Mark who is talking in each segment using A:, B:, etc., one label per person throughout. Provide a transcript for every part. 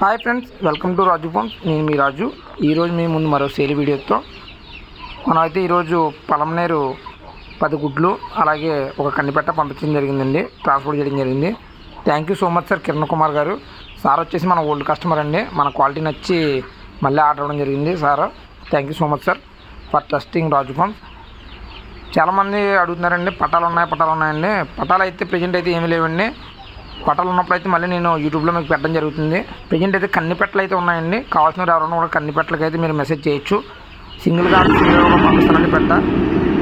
A: Hi friends, welcome to Raju farms. నేను మీ రాజు. ఈరోజు మీ ముందు మరో సేల్ వీడియోతో మనమైతే ఈరోజు పలమనేరు 10 గుడ్లు అలాగే ఒక కన్నిపెట్ట పంపించడం జరిగిందండి, ట్రాన్స్పోర్ట్ చేయడం జరిగింది. Thank you so much sir Kiran Kumar గారు. సార్ వచ్చేసి మన ఓల్డ్ కస్టమర్ అండి, మన క్వాలిటీ నచ్చి మళ్ళీ ఆర్డర్ ఇవ్వడం జరిగింది. Sir thank you so much sir for trusting Raju farms. చాలామంది అడుగుతున్నారండి, పట్టాలు ఉన్నాయండి. పట్టాలు అయితే ప్రజెంట్ అయితే ఏమీ లేవండి. పట్టాలు ఉన్నప్పుడు అయితే మళ్ళీ నేను యూట్యూబ్లో మీకు పెట్టడం జరుగుతుంది. ప్రజెంట్ అయితే కన్నిపెట్టలు అయితే ఉన్నాయండి. కావాల్సిన ఎవరైనా కూడా కన్నిపెట్టలకి అయితే మీరు మెసేజ్ చేయొచ్చు. సింగిల్గా పంపిస్తానండి పెట్ట.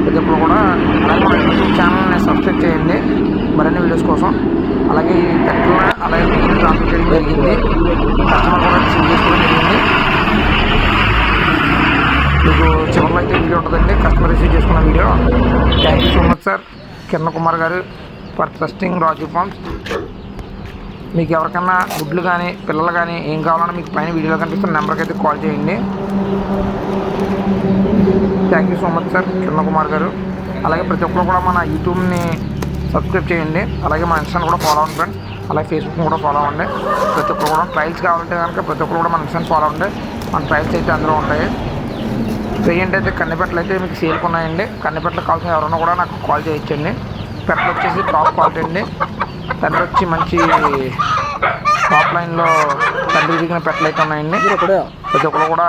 A: ప్రతి ఒక్కరు కూడా అలాగే మన యూట్యూబ్ ఛానల్ని సబ్స్క్రైబ్ చేయండి మరిన్ని వీడియోస్ కోసం. అలాగే ఈ పెట్టలు అలాగే ట్రాన్స్ఫర్ చేయడం జరిగింది. కస్టమర్ కూడా రిసీవ్ చేసుకోవడం జరిగింది. మీకు చివరిలో అయితే వీడియో ఉంటుందండి, కస్టమర్ రిసీవ్ చేసుకున్న video. Thank you so much sir Kiran Kumar గారు ఫర్ ట్రస్టింగ్ రాజు ఫార్మ్స్. మీకు ఎవరికైనా గుడ్లు కానీ పిల్లలు కానీ ఏం కావాలన్నా మీకు పైన వీడియోలో కనిపిస్తున్న నెంబర్కి అయితే కాల్ చేయండి. Thank you so much sir Kiran Kumar గారు. అలాగే ప్రతి ఒక్కరు కూడా మన యూట్యూబ్ని సబ్స్క్రైబ్ చేయండి. అలాగే మన ఇన్స్టాని కూడా ఫాలో అవ్వండి ఫ్రెండ్స్. అలాగే ఫేస్బుక్ని కూడా ఫాలో అవ్వండి. ప్రతి ఒక్కరు కూడా ట్రయల్స్ కావాలంటే కనుక ప్రతి ఒక్కరు కూడా మన ఇన్స్టాని ఫాలో అవ్వండి. మన ట్రయల్స్ అయితే అందులో ఉంటాయి. ప్రజెంట్ అయితే కన్నిపెట్టలు అయితే మీకు సేల్కి ఉన్నాయండి. కన్నిపెట్టలు కావాల్సిన ఎవరైనా కూడా నాకు కాల్ చేయొచ్చండి. పెట్టలు వచ్చేసి టాప్ క్వాలిటీ అండి. తండ్రి వచ్చి మంచి టాప్ లైన్లో తండ్రి దిగిన పెట్టలు అయితే ఉన్నాయండి. ప్రతి ఒక్కరు కూడా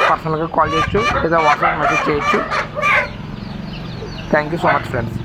A: పర్సనల్గా కాల్ చేయొచ్చు లేదా వాట్సాప్ మెసేజ్ చేయొచ్చు. Thank you so much friends.